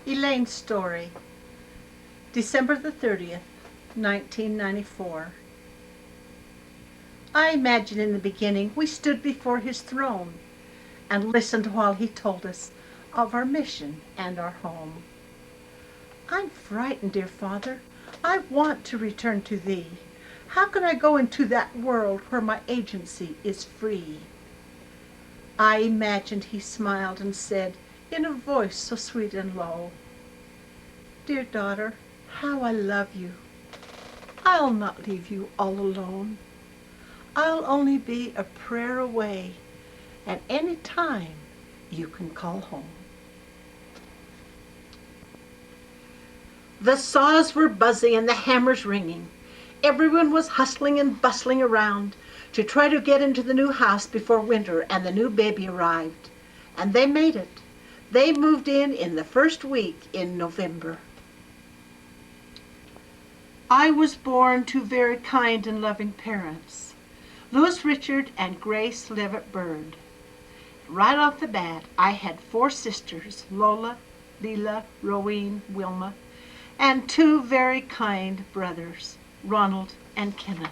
Elaine's story, December the 30th, 1994. I imagine in the beginning we stood before his throne and listened while he told us of our mission and our home. I'm frightened, dear Father. I want to return to thee. How can I go into that world where my agency is free? I imagined he smiled and said, in a voice so sweet and low, Dear daughter, how I love you. I'll not leave you all alone. I'll only be a prayer away, and any time you can call home. The saws were buzzing and the hammers ringing. Everyone was hustling and bustling around to try to get into the new house before winter and the new baby arrived. And they made it. They moved in the first week in November. I was born to very kind and loving parents, Louis Richard and Grace Levitt Bird. Right off the bat, I had 4 sisters, Lola, Leela, Rowene, Wilma, and 2 very kind brothers, Ronald and Kenneth.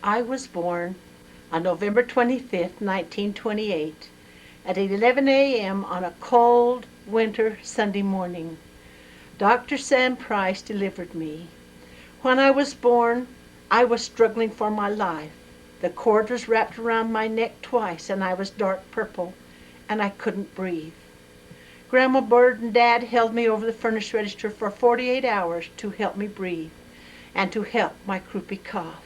I was born on November 25th, 1928, at 11 a.m. on a cold winter Sunday morning. Dr. Sam Price delivered me. When I was born, I was struggling for my life. The cord was wrapped around my neck twice, and I was dark purple, and I couldn't breathe. Grandma Bird and Dad held me over the furnace register for 48 hours to help me breathe and to help my croupy cough.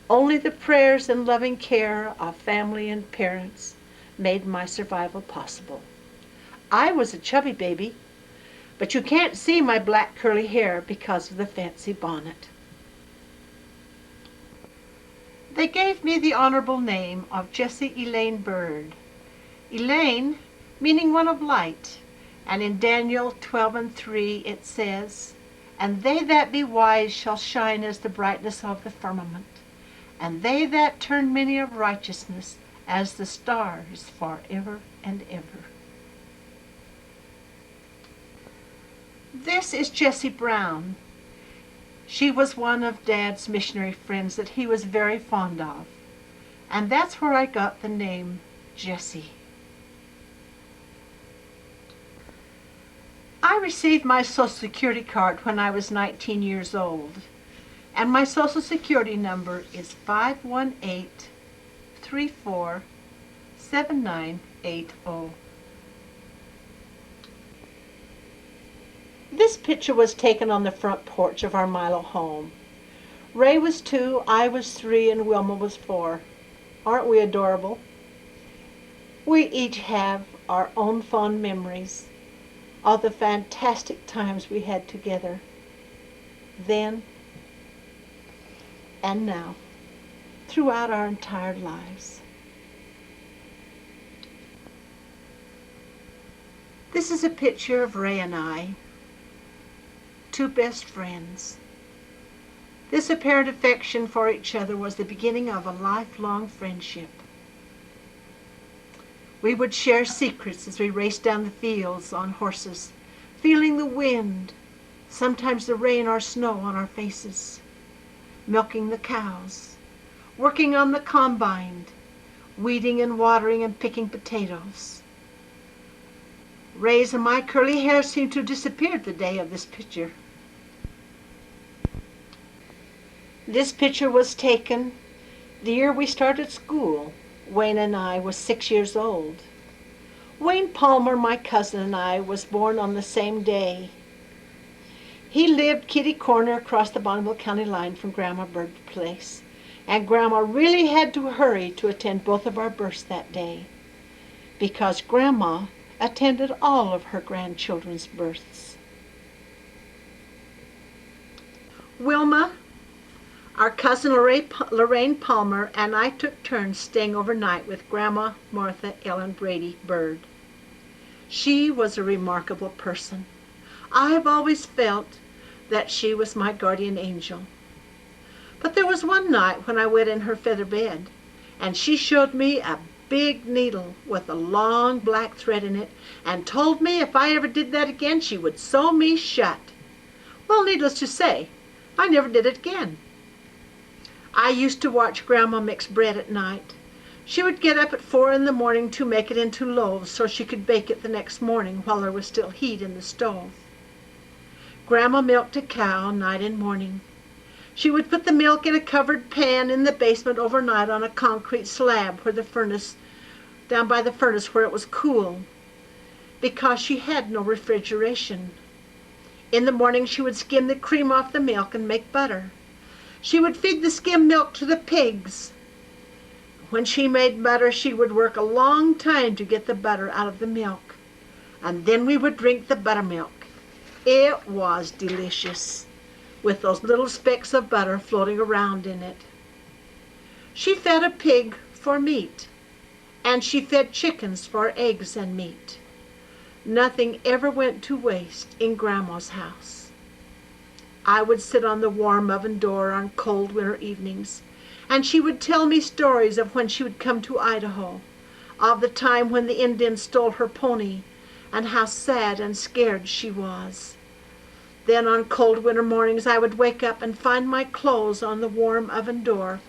Only the prayers and loving care of family and parents made my survival possible. I was a chubby baby, but you can't see my black curly hair because of the fancy bonnet. They gave me the honorable name of Jessie Elaine Bird. Elaine, meaning one of light, and in Daniel 12:3 it says, And they that be wise shall shine as the brightness of the firmament, and they that turn many of righteousness as the stars forever and ever. This is Jessie Brown. She was one of Dad's missionary friends that he was very fond of, and that's where I got the name Jessie. I received my Social Security card when I was 19 years old, and my Social Security number is 518-34-7980. This picture was taken on the front porch of our Milo home. Ray was 2, I was 3, and Wilma was 4. Aren't we adorable? We each have our own fond memories of the fantastic times we had together, then and now, throughout our entire lives. This is a picture of Ray and I, 2 best friends. This apparent affection for each other was the beginning of a lifelong friendship. We would share secrets as we raced down the fields on horses, feeling the wind, sometimes the rain or snow on our faces, milking the cows, working on the combine, weeding and watering and picking potatoes. Ray's and my curly hair seemed to have disappeared the day of this picture. This picture was taken the year we started school. Wayne and I was 6 years old. Wayne Palmer, my cousin, and I was born on the same day. He lived kitty corner across the Bonneville County line from Grandma Bird's place, and Grandma really had to hurry to attend both of our births that day, because Grandma attended all of her grandchildren's births. Wilma, our cousin Lorraine Palmer, and I took turns staying overnight with Grandma Martha Ellen Brady Bird. She was a remarkable person. I've always felt that she was my guardian angel. But there was one night when I went in her feather bed, and she showed me a big needle with a long black thread in it, and told me if I ever did that again she would sew me shut. Well, needless to say, I never did it again. I used to watch Grandma mix bread at night. She would get up at 4 in the morning to make it into loaves so she could bake it the next morning while there was still heat in the stove. Grandma milked a cow night and morning. She would put the milk in a covered pan in the basement overnight on a concrete slab down by the furnace where it was cool, because she had no refrigeration. In the morning she would skim the cream off the milk and make butter. She would feed the skim milk to the pigs. When she made butter, she would work a long time to get the butter out of the milk, and then we would drink the buttermilk. It was delicious, with those little specks of butter floating around in it. She fed a pig for meat, and she fed chickens for eggs and meat. Nothing ever went to waste in Grandma's house. I would sit on the warm oven door on cold winter evenings, and she would tell me stories of when she would come to Idaho, of the time when the Indians stole her pony, and how sad and scared she was. Then on cold winter mornings I would wake up and find my clothes on the warm oven door,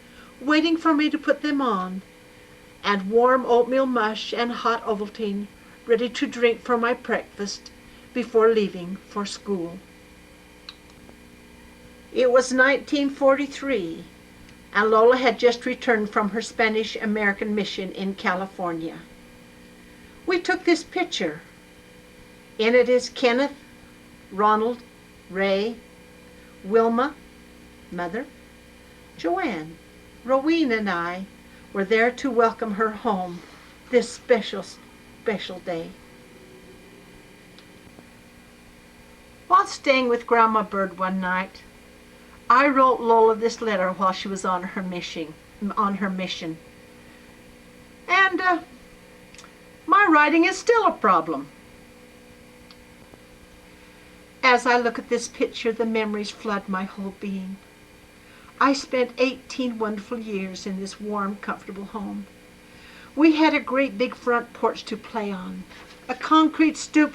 waiting for me to put them on, and warm oatmeal mush and hot Ovaltine ready to drink for my breakfast before leaving for school. It was 1943, and Lola had just returned from her Spanish-American mission in California. We took this picture. In it is Kenneth, Ronald, Ray, Wilma, Mother, Joanne, Rowena, and I were there to welcome her home this special day. While staying with Grandma Bird one night, I wrote Lola this letter while she was on her mission. And my writing is still a problem. As I look at this picture, the memories flood my whole being. I spent 18 wonderful years in this warm, comfortable home. We had a great big front porch to play on, a concrete stoop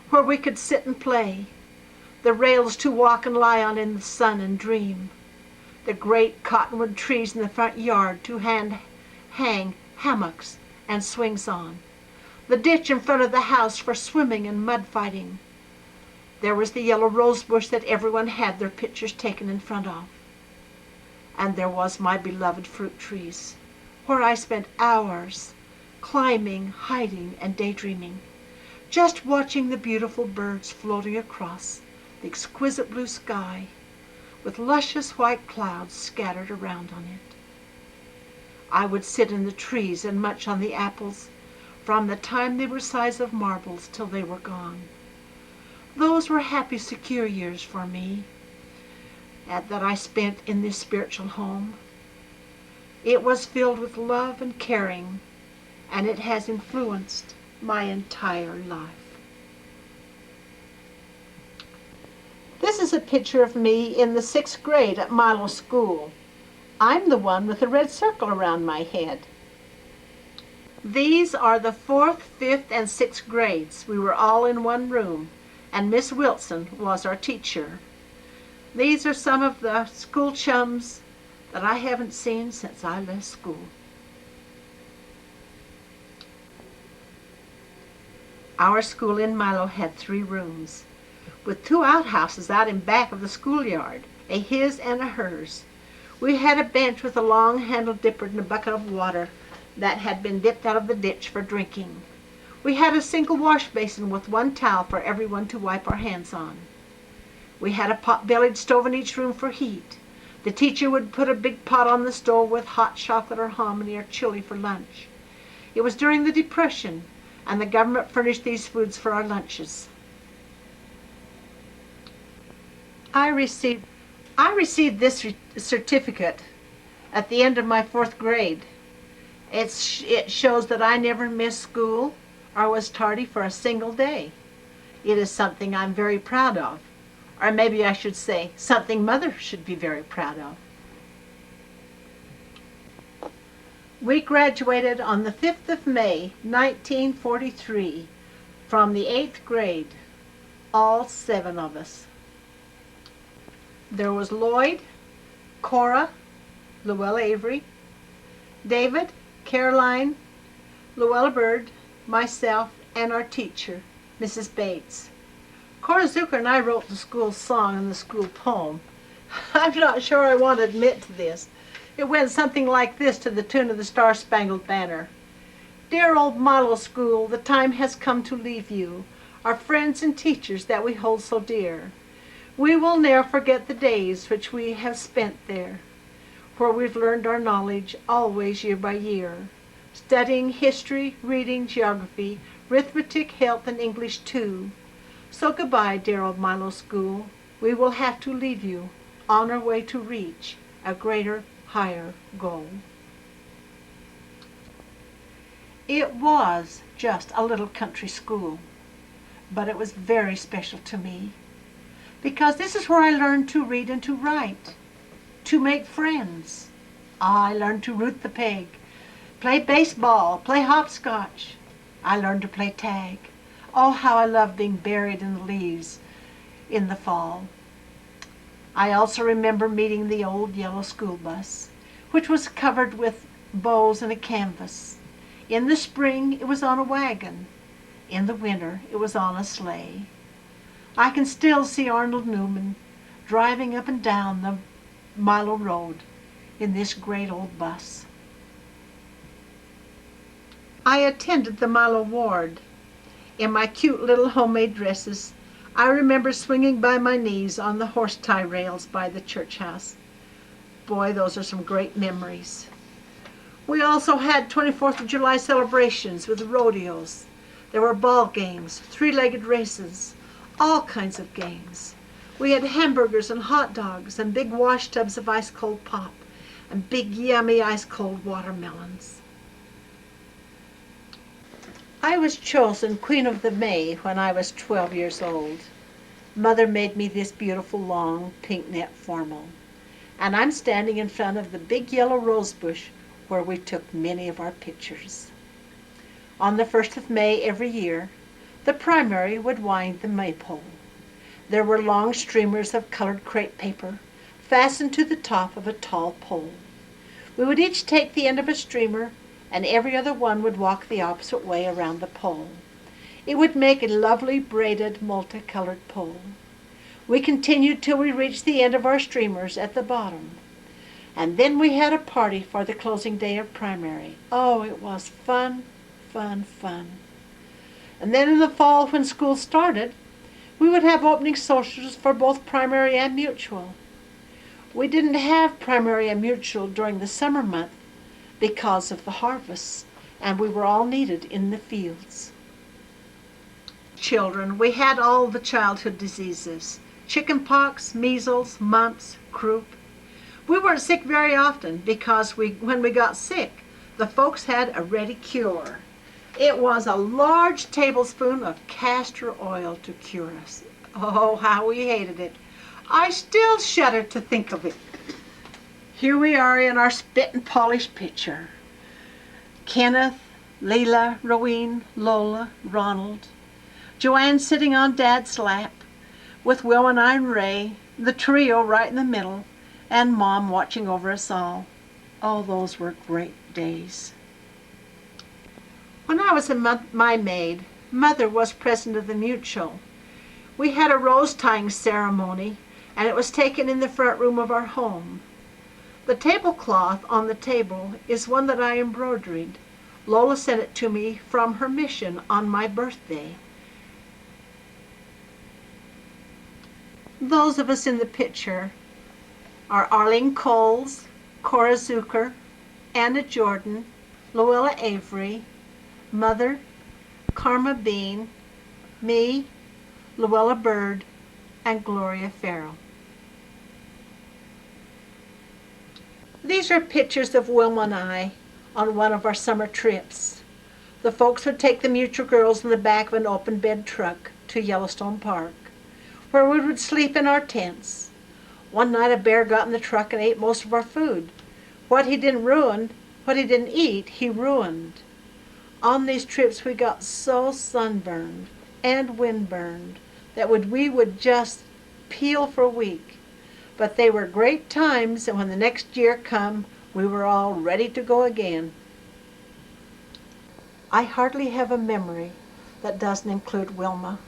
where we could sit and play, the rails to walk and lie on in the sun and dream, the great cottonwood trees in the front yard to hang hammocks and swings on, the ditch in front of the house for swimming and mud fighting. There was the yellow rose bush that everyone had their pictures taken in front of. And there was my beloved fruit trees, where I spent hours climbing, hiding, and daydreaming, just watching the beautiful birds floating across the exquisite blue sky with luscious white clouds scattered around on it. I would sit in the trees and munch on the apples from the time they were size of marbles till they were gone. Those were happy, secure years for me that I spent in this spiritual home. It was filled with love and caring, and it has influenced my entire life. This is a picture of me in the 6th grade at Milo School. I'm the one with the red circle around my head. These are the 4th, 5th, and 6th grades. We were all in one room, and Miss Wilson was our teacher. These are some of the school chums that I haven't seen since I left school. Our school in Milo had 3 rooms, with 2 outhouses out in back of the schoolyard, a his and a hers. We had a bench with a long-handled dipper and a bucket of water that had been dipped out of the ditch for drinking. We had a single wash basin with 1 towel for everyone to wipe our hands on. We had a pot-bellied stove in each room for heat. The teacher would put a big pot on the stove with hot chocolate or hominy or chili for lunch. It was during the Depression, and the government furnished these foods for our lunches. I received this certificate at the end of my 4th grade. It shows that I never missed school or was tardy for a single day. It is something I'm very proud of, or maybe I should say something Mother should be very proud of. We graduated on the 5th of May, 1943, from the 8th grade, all 7 of us. There was Lloyd, Cora, Luella Avery, David, Caroline, Luella Bird, myself, and our teacher, Mrs. Bates. Cora Zucker and I wrote the school song and the school poem. I'm not sure I want to admit to this. It went something like this to the tune of the Star-Spangled Banner. Dear old model school, the time has come to leave you, our friends and teachers that we hold so dear. We will ne'er forget the days which we have spent there, where we've learned our knowledge always year by year, studying history, reading, geography, arithmetic, health, and English too. So goodbye, dear old Milo School. We will have to leave you on our way to reach a greater, higher goal. It was just a little country school, but it was very special to me, because this is where I learned to read and to write, to make friends. I learned to root the peg, play baseball, play hopscotch. I learned to play tag. Oh, how I loved being buried in the leaves in the fall. I also remember meeting the old yellow school bus, which was covered with bows and a canvas. In the spring, it was on a wagon. In the winter, it was on a sleigh. I can still see Arnold Newman driving up and down the Milo Road in this great old bus. I attended the Milo ward. In my cute little homemade dresses, I remember swinging by my knees on the horse tie rails by the church house. Boy, those are some great memories. We also had 24th of July celebrations with rodeos. There were ball games, three-legged races, all kinds of games. We had hamburgers and hot dogs and big wash tubs of ice-cold pop and big yummy ice-cold watermelons. I was chosen Queen of the May when I was 12 years old. Mother made me this beautiful long pink net formal, and I'm standing in front of the big yellow rose bush where we took many of our pictures. On the 1st of May every year, the primary would wind the maypole. There were long streamers of colored crepe paper fastened to the top of a tall pole. We would each take the end of a streamer, and every other one would walk the opposite way around the pole. It would make a lovely braided multicolored pole. We continued till we reached the end of our streamers at the bottom. And then we had a party for the closing day of primary. Oh, it was fun, fun, fun. And then in the fall, when school started, we would have opening socials for both primary and mutual. We didn't have primary and mutual during the summer month because of the harvests, and we were all needed in the fields. Children, we had all the childhood diseases: chicken pox, measles, mumps, croup. We weren't sick very often because when we got sick, the folks had a ready cure. It was a large tablespoon of castor oil to cure us. Oh, how we hated it. I still shudder to think of it. Here we are in our spit and polish picture. Kenneth, Leila, Rowene, Lola, Ronald, Joanne sitting on Dad's lap, with Will and I and Ray, the trio right in the middle, and Mom watching over us all. Oh, those were great days. When I was my maid, Mother was president of the Mutual. We had a rose tying ceremony, and it was taken in the front room of our home. The tablecloth on the table is one that I embroidered. Lola sent it to me from her mission on my birthday. Those of us in the picture are Arlene Coles, Cora Zucker, Anna Jordan, Luella Avery, Mother, Karma Bean, me, Luella Bird, and Gloria Farrell. These are pictures of Wilma and I on one of our summer trips. The folks would take the Mutual girls in the back of an open bed truck to Yellowstone Park, where we would sleep in our tents. One night a bear got in the truck and ate most of our food. What he didn't ruin What he didn't eat, he ruined. On these trips we got so sunburned and windburned that we would just peel for a week. But they were great times, and when the next year come, we were all ready to go again. I hardly have a memory that doesn't include Wilma.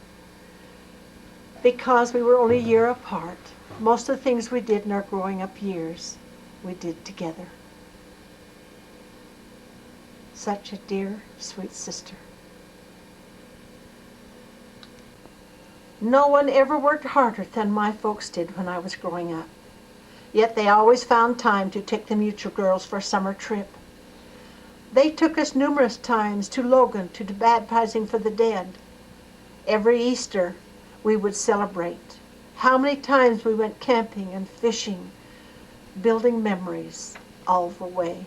Because we were only a year apart, most of the things we did in our growing up years, we did together. Such a dear, sweet sister. No one ever worked harder than my folks did when I was growing up. Yet they always found time to take the Mutual girls for a summer trip. They took us numerous times to Logan to do baptizing for the dead. Every Easter we would celebrate. How many times we went camping and fishing, building memories all the way.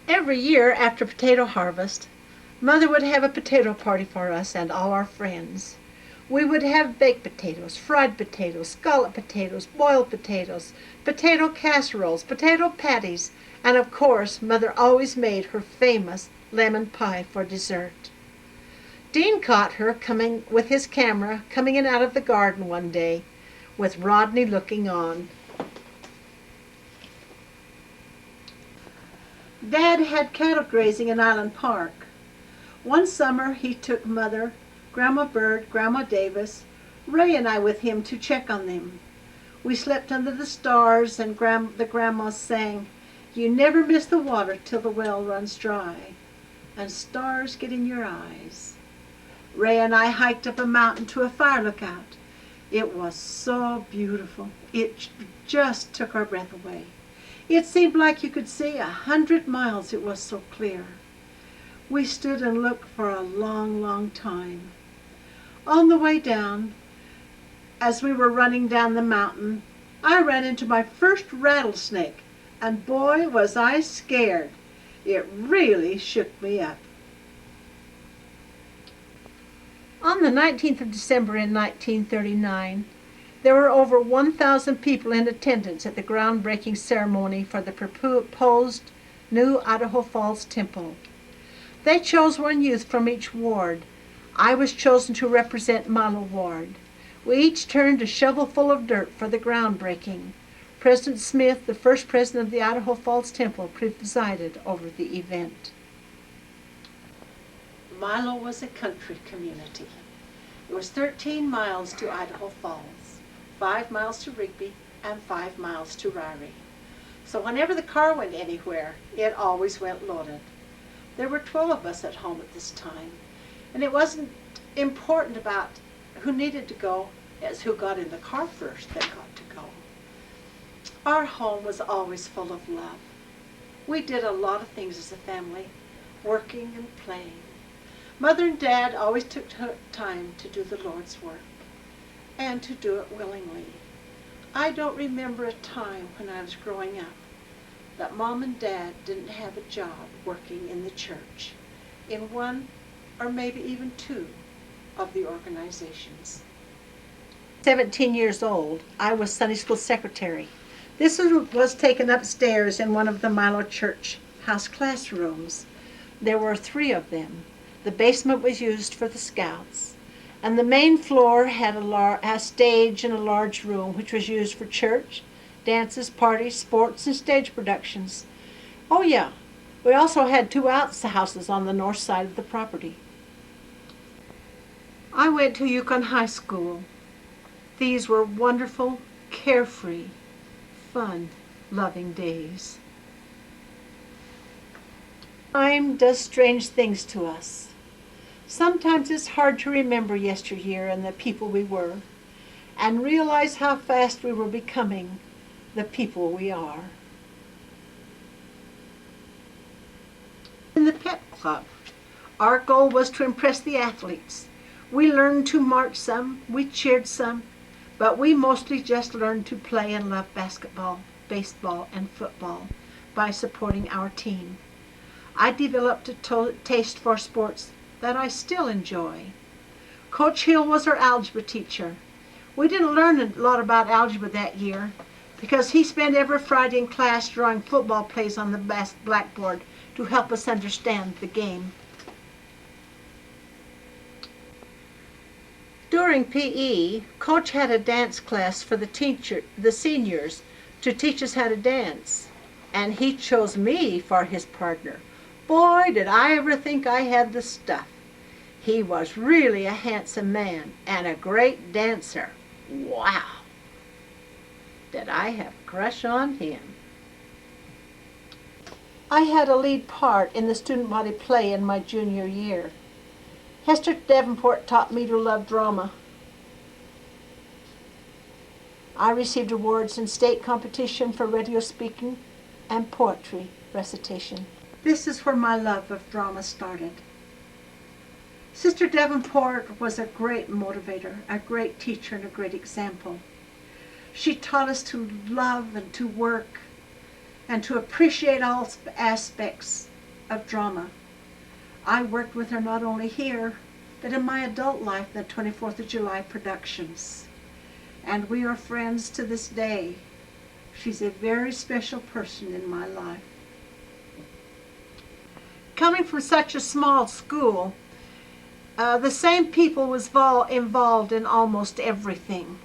Every year after potato harvest, Mother would have a potato party for us and all our friends. We would have baked potatoes, fried potatoes, scalloped potatoes, boiled potatoes, potato casseroles, potato patties, and of course Mother always made her famous lemon pie for dessert. Dean caught her coming with his camera coming in out of the garden one day, with Rodney looking on. Dad had cattle grazing in Island Park. One summer he took Mother, Grandma Bird, Grandma Davis, Ray and I with him to check on them. We slept under the stars, and the grandmas sang, "You never miss the water till the well runs dry, and stars get in your eyes." Ray and I hiked up a mountain to a fire lookout. It was so beautiful. It just took our breath away. It seemed like you could see 100 miles, it was so clear. We stood and looked for a long, long time. On the way down, as we were running down the mountain, I ran into my first rattlesnake, and boy was I scared. It really shook me up. On the 19th of December in 1939, there were over 1,000 people in attendance at the groundbreaking ceremony for the proposed new Idaho Falls Temple. They chose one youth from each ward. I was chosen to represent Milo Ward. We each turned a shovelful of dirt for the groundbreaking. President Smith, the first president of the Idaho Falls Temple, presided over the event. Milo was a country community. It was 13 miles to Idaho Falls, 5 miles to Rigby, and 5 miles to Ryrie. So whenever the car went anywhere, it always went loaded. There were 12 of us at home at this time, and it wasn't important about who needed to go as who got in the car first that got to go. Our home was always full of love. We did a lot of things as a family, working and playing. Mother and Dad always took time to do the Lord's work, and to do it willingly. I don't remember a time when I was growing up that Mom and Dad didn't have a job working in the church, in one or maybe even two of the organizations. 17 years old, I was Sunday school secretary. This was taken upstairs in one of the Milo Church house classrooms. There were 3 of them. The basement was used for the scouts, and the main floor had a stage and a large room which was used for church, dances, parties, sports, and stage productions. Oh yeah, we also had 2 outhouses on the north side of the property. I went to Yukon High School. These were wonderful, carefree, fun, loving days. Time does strange things to us. Sometimes it's hard to remember yesteryear and the people we were, and realize how fast we were becoming the people we are. In the pep club, our goal was to impress the athletes. We learned to march some, we cheered some, but we mostly just learned to play and love basketball, baseball, and football by supporting our team. I developed a taste for sports that I still enjoy. Coach Hill was our algebra teacher. We didn't learn a lot about algebra that year. because he spent every Friday in class drawing football plays on the blackboard to help us understand the game. During PE, Coach had a dance class for the seniors to teach us how to dance, and he chose me for his partner. Boy, did I ever think I had the stuff. He was really a handsome man and a great dancer. Wow! Did I have a crush on him? I had a lead part in the student body play in my junior year. Hester Davenport taught me to love drama. I received awards in state competition for radio speaking and poetry recitation. This is where my love of drama started. Sister Davenport was a great motivator, a great teacher, and a great example. She taught us to love and to work and to appreciate all aspects of drama. I worked with her not only here, but in my adult life, the 24th of July productions. And we are friends to this day. She's a very special person in my life. Coming from such a small school, the same people was involved in almost everything.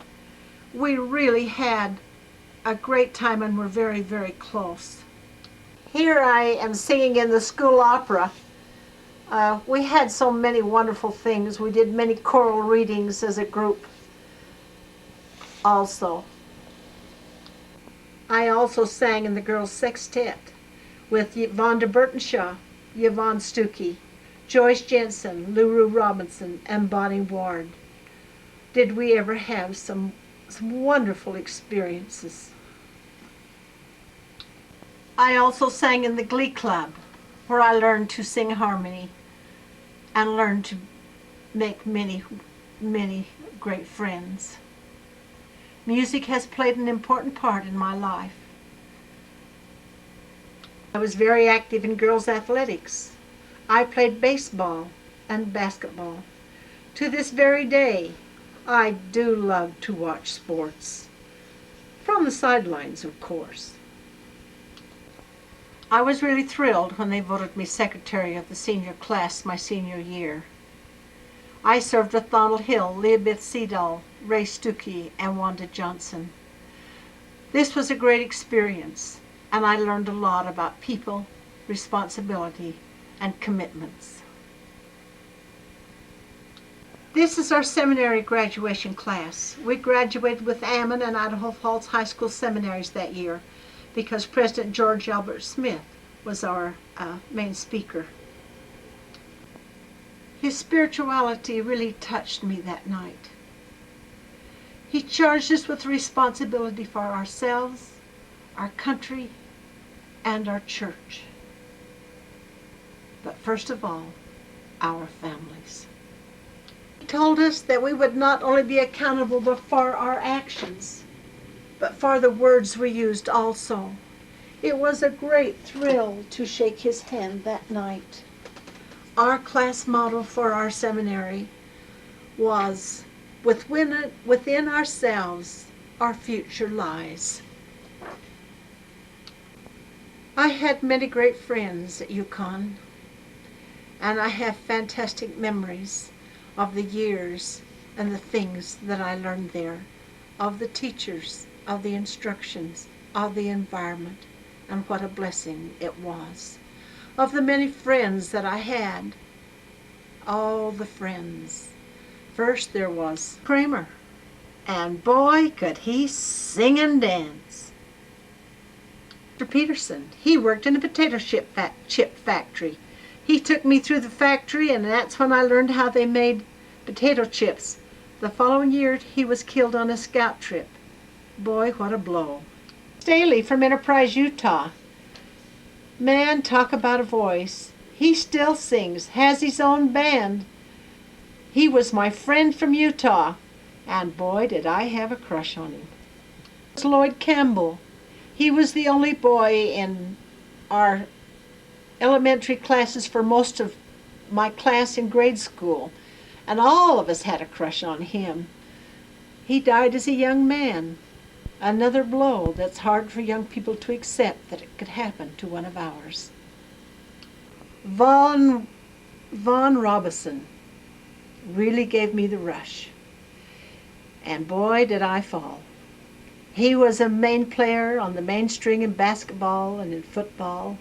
We really had a great time and were very, very close. Here I am singing in the school opera. We had so many wonderful things. We did many choral readings as a group also. I also sang in the girls' sextet with Vonda Burtonshaw, Yvonne Stuckey, Joyce Jensen, Lulu Robinson, and Bonnie Ward. Did we ever have some wonderful experiences. I also sang in the Glee Club, where I learned to sing harmony and learned to make many, many great friends. Music has played an important part in my life. I was very active in girls' athletics. I played baseball and basketball. To this very day, I do love to watch sports. From the sidelines, of course. I was really thrilled when they voted me secretary of the senior class my senior year. I served with Donald Hill, Leobeth Sedahl, Ray Stuckey, and Wanda Johnson. This was a great experience, and I learned a lot about people, responsibility, and commitments. This is our seminary graduation class. We graduated with Ammon and Idaho Falls High School seminaries that year because President George Albert Smith was our main speaker. His spirituality really touched me that night. He charged us with responsibility for ourselves, our country, and our church. But first of all, our families. He told us that we would not only be accountable for our actions, but for the words we used also. It was a great thrill to shake his hand that night. Our class motto for our seminary was, within ourselves, our future lies. I had many great friends at UConn, and I have fantastic memories of the years and the things that I learned there, of the teachers, of the instructions, of the environment, and what a blessing it was. Of the many friends that I had, all the friends. First there was Kramer, and boy could he sing and dance. Mr. Peterson, he worked in a potato chip factory. He took me through the factory, and that's when I learned how they made potato chips. The following year he was killed on a scout trip. Boy, what a blow. Staley from Enterprise, Utah. Man, talk about a voice. He still sings, has his own band. He was my friend from Utah, and boy, did I have a crush on him. Lloyd Campbell. He was the only boy in our elementary classes for most of my class in grade school, and all of us had a crush on him. He died as a young man. Another blow that's hard for young people to accept that it could happen to one of ours. Von Robison really gave me the rush. And boy, did I fall. He was a main player on the main string in basketball and in football.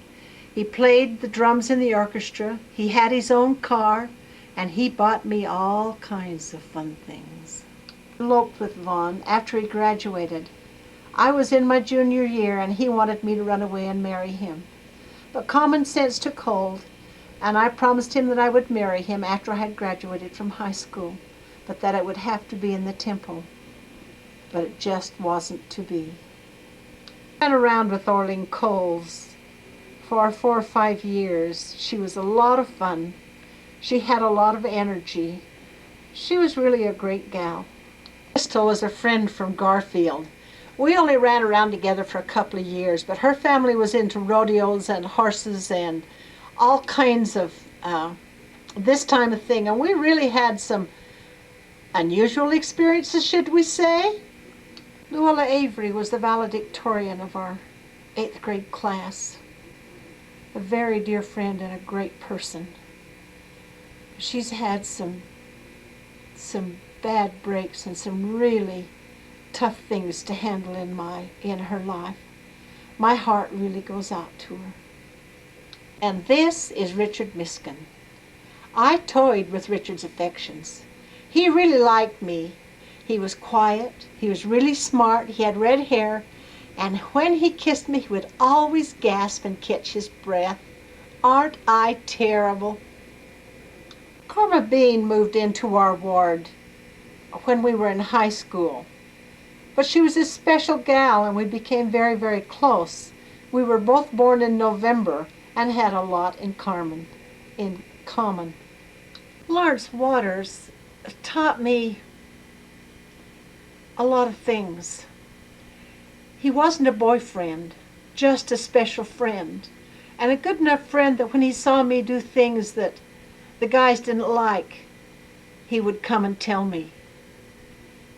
He played the drums in the orchestra. He had his own car, and he bought me all kinds of fun things. I eloped with Vaughn after he graduated. I was in my junior year, and he wanted me to run away and marry him. But common sense took hold, and I promised him that I would marry him after I had graduated from high school, but that it would have to be in the temple. But it just wasn't to be. I ran around with Orling Coles for 4 or 5 years. She was a lot of fun. She had a lot of energy. She was really a great gal. Crystal was a friend from Garfield. We only ran around together for a couple of years, but her family was into rodeos and horses and all kinds of this time of thing, and we really had some unusual experiences, should we say. Luella Avery was the valedictorian of our 8th grade class. A very dear friend and a great person. She's had some bad breaks and some really tough things to handle in her life. My heart really goes out to her. And this is Richard Miskin. I toyed with Richard's affections. He really liked me. He was quiet, he was really smart, he had red hair, and when he kissed me, he would always gasp and catch his breath. Aren't I terrible? Karma Bean moved into our ward when we were in high school. But she was a special gal, and we became very, very close. We were both born in November and had a lot in common. Lawrence Waters taught me a lot of things. He wasn't a boyfriend, just a special friend, and a good enough friend that when he saw me do things that the guys didn't like, he would come and tell me.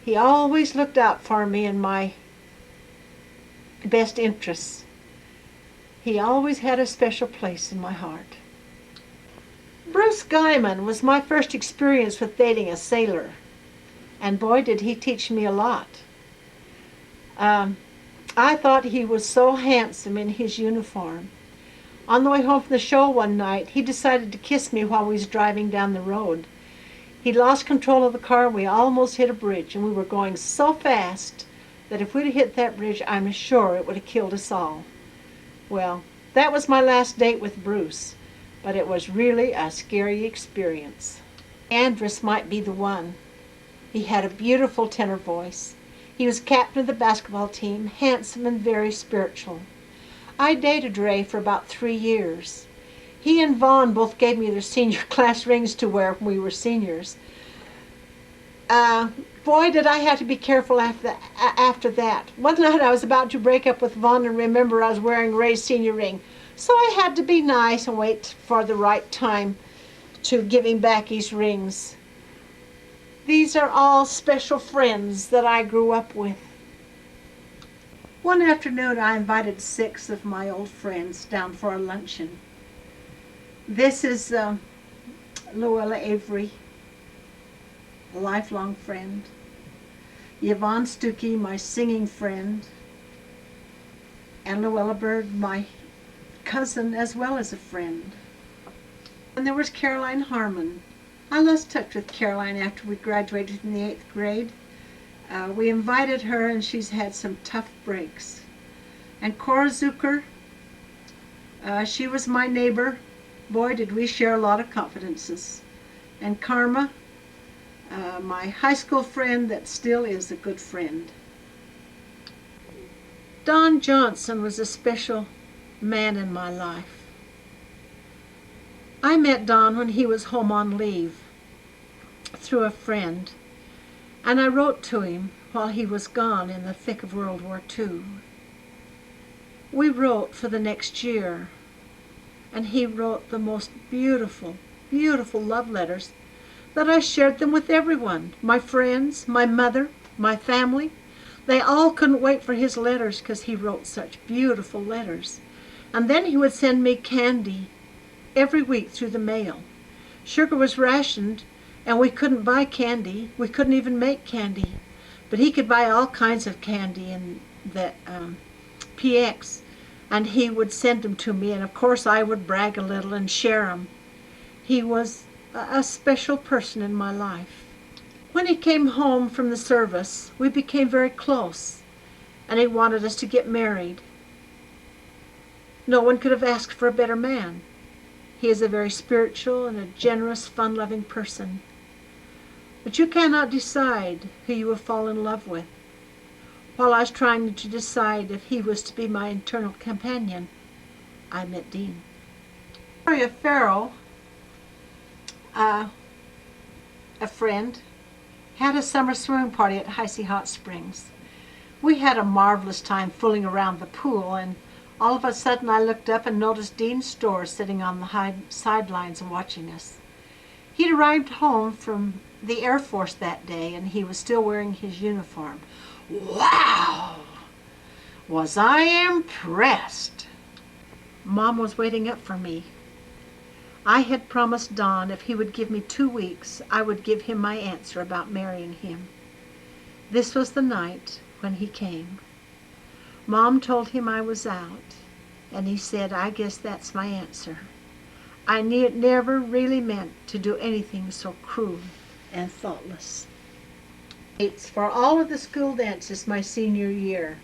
He always looked out for me in my best interests. He always had a special place in my heart. Bruce Guyman was my first experience with dating a sailor. And boy, did he teach me a lot. I thought he was so handsome in his uniform. On the way home from the show one night, he decided to kiss me while we was driving down the road. He lost control of the car, and we almost hit a bridge, and we were going so fast that if we'd have hit that bridge, I'm sure it would have killed us all. Well, that was my last date with Bruce, but it was really a scary experience. Andrus might be the one. He had a beautiful tenor voice. He was captain of the basketball team, handsome and very spiritual. I dated Ray for about 3 years. He and Vaughn both gave me their senior class rings to wear when we were seniors. Boy, did I have to be careful after that. One night I was about to break up with Vaughn and remember I was wearing Ray's senior ring. So I had to be nice and wait for the right time to give him back his rings. These are all special friends that I grew up with. One afternoon I invited 6 of my old friends down for a luncheon. This is Luella Avery, a lifelong friend. Yvonne Stuckey, my singing friend. And Luella Bird, my cousin as well as a friend. And there was Caroline Harmon. I lost touch with Caroline after we graduated in the 8th grade. We invited her, and she's had some tough breaks. And Cora Zucker, she was my neighbor. Boy, did we share a lot of confidences. And Karma, my high school friend that still is a good friend. Don Johnson was a special man in my life. I met Don when he was home on leave through a friend, and I wrote to him while he was gone in the thick of World War II. We wrote for the next year, and he wrote the most beautiful, beautiful love letters that I shared them with everyone, my friends, my mother, my family, They all couldn't wait for his letters because he wrote such beautiful letters. And then he would send me candy every week through the mail. Sugar was rationed, and we couldn't buy candy. We couldn't even make candy. But he could buy all kinds of candy in the PX, and he would send them to me, and of course I would brag a little and share them. He was a special person in my life. When he came home from the service, we became very close, and he wanted us to get married. No one could have asked for a better man. He is a very spiritual and a generous, fun-loving person. But you cannot decide who you will fall in love with. While I was trying to decide if he was to be my eternal companion, I met Dean. Maria Farrell, a friend, had a summer swimming party at Heisey Hot Springs. We had a marvelous time fooling around the pool, and all of a sudden I looked up and noticed Dean Storr sitting on the sidelines watching us. He'd arrived home from the Air Force that day, and he was still wearing his uniform. Wow! Was I impressed! Mom was waiting up for me. I had promised Don if he would give me 2 weeks, I would give him my answer about marrying him. This was the night when he came. Mom told him I was out, and he said, I guess that's my answer. I never really meant to do anything so cruel and thoughtless. It's for all of the school dances my senior year,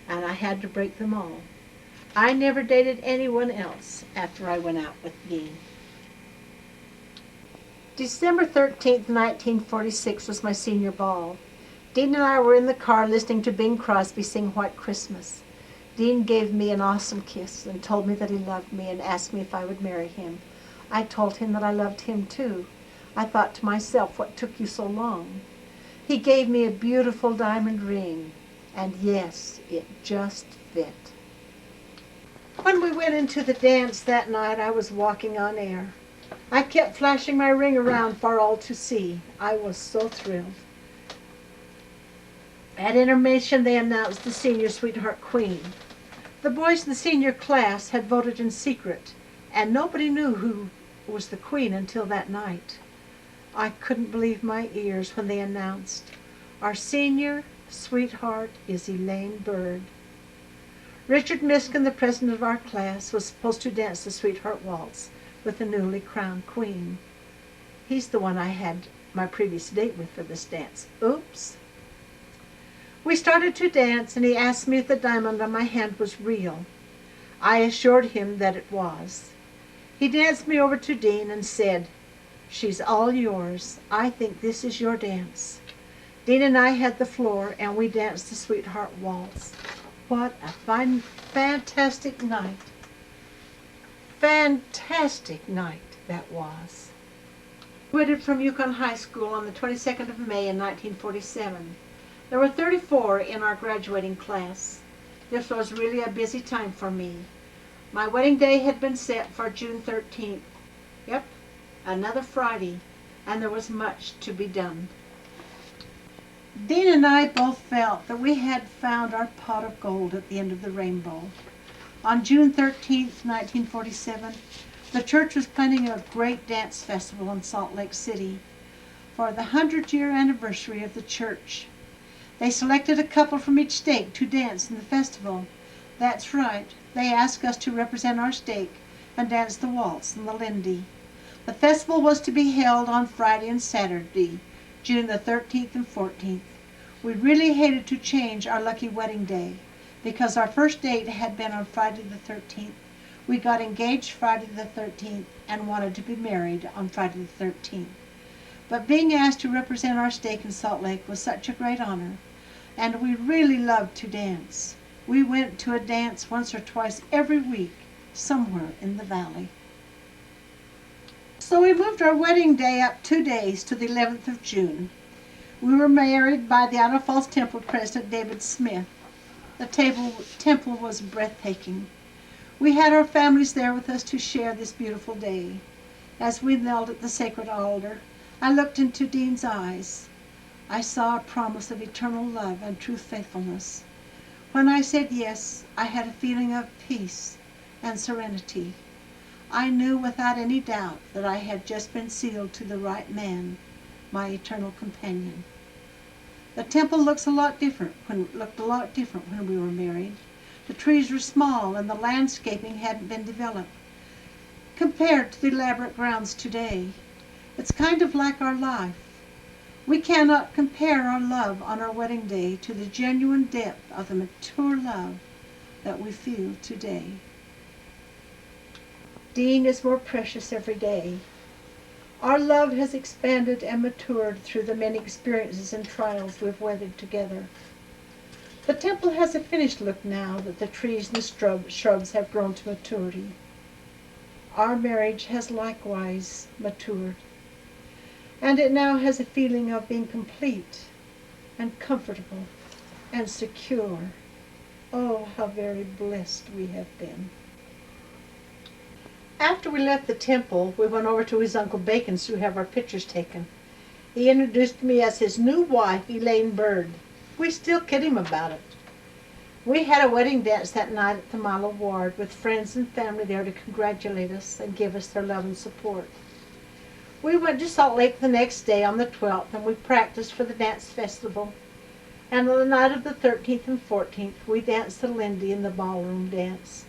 and I had to break them all. I never dated anyone else after I went out with Dean. December 13th, 1946 was my senior ball. Dean and I were in the car listening to Bing Crosby sing White Christmas. Dean gave me an awesome kiss and told me that he loved me and asked me if I would marry him. I told him that I loved him too. I thought to myself, what took you so long? He gave me a beautiful diamond ring, and yes, it just fit. When we went into the dance that night, I was walking on air. I kept flashing my ring around for all to see. I was so thrilled. At intermission, they announced the senior sweetheart queen. The boys in the senior class had voted in secret, and nobody knew who was the queen until that night. I couldn't believe my ears when they announced, our senior sweetheart is Elaine Bird. Richard Miskin, the president of our class, was supposed to dance the Sweetheart Waltz with the newly crowned queen. He's the one I had my previous date with for this dance. Oops. We started to dance, and he asked me if the diamond on my hand was real. I assured him that it was. He danced me over to Dean and said, she's all yours. I think this is your dance. Dean and I had the floor, and we danced the Sweetheart Waltz. What a fine, fantastic night. Fantastic night that was. I graduated from Yukon High School on the 22nd of May in 1947. There were 34 in our graduating class. This was really a busy time for me. My wedding day had been set for June 13th. Yep, another Friday, and there was much to be done. Dean and I both felt that we had found our pot of gold at the end of the rainbow. On June 13th, 1947, the church was planning a great dance festival in Salt Lake City for the 100-year anniversary of the church. They selected a couple from each stake to dance in the festival. That's right, they asked us to represent our stake and dance the waltz and the Lindy. The festival was to be held on Friday and Saturday, June the 13th and 14th. We really hated to change our lucky wedding day because our first date had been on Friday the 13th. We got engaged Friday the 13th and wanted to be married on Friday the 13th. But being asked to represent our stake in Salt Lake was such a great honor, and we really loved to dance. We went to a dance once or twice every week somewhere in the valley. So we moved our wedding day up 2 days to the 11th of June. We were married by the Idaho Falls Temple President David Smith. The temple was breathtaking. We had our families there with us to share this beautiful day. As we knelt at the sacred altar, I looked into Dean's eyes. I saw a promise of eternal love and true faithfulness. When I said yes, I had a feeling of peace and serenity. I knew without any doubt that I had just been sealed to the right man, my eternal companion. The temple looked a lot different when we were married. The trees were small and the landscaping hadn't been developed. Compared to the elaborate grounds today, it's kind of like our life. We cannot compare our love on our wedding day to the genuine depth of the mature love that we feel today. Dean is more precious every day. Our love has expanded and matured through the many experiences and trials we've weathered together. The temple has a finished look now that the trees and shrubs have grown to maturity. Our marriage has likewise matured, and it now has a feeling of being complete and comfortable and secure. Oh, how very blessed we have been. After we left the temple, we went over to his Uncle Bacon's to have our pictures taken. He introduced me as his new wife, Elaine Bird. We still kid him about it. We had a wedding dance that night at the Milo Ward with friends and family there to congratulate us and give us their love and support. We went to Salt Lake the next day on the 12th and we practiced for the dance festival. And on the night of the 13th and 14th, we danced the Lindy in the ballroom dance.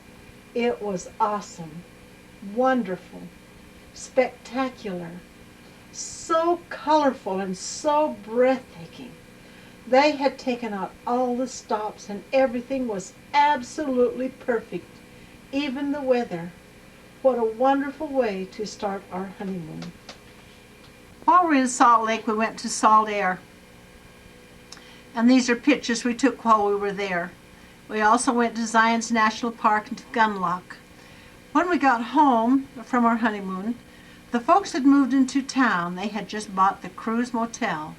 It was awesome. Wonderful, spectacular, so colorful and so breathtaking. They had taken out all the stops and everything was absolutely perfect, even the weather. What a wonderful way to start our honeymoon. While we were in Salt Lake, we went to Salt Air. And these are pictures we took while we were there. We also went to Zion's National Park and to Gunlock. When we got home from our honeymoon, the folks had moved into town. They had just bought the Cruise Motel.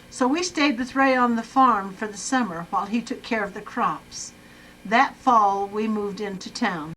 So we stayed with Ray on the farm for the summer while he took care of the crops. That fall, we moved into town.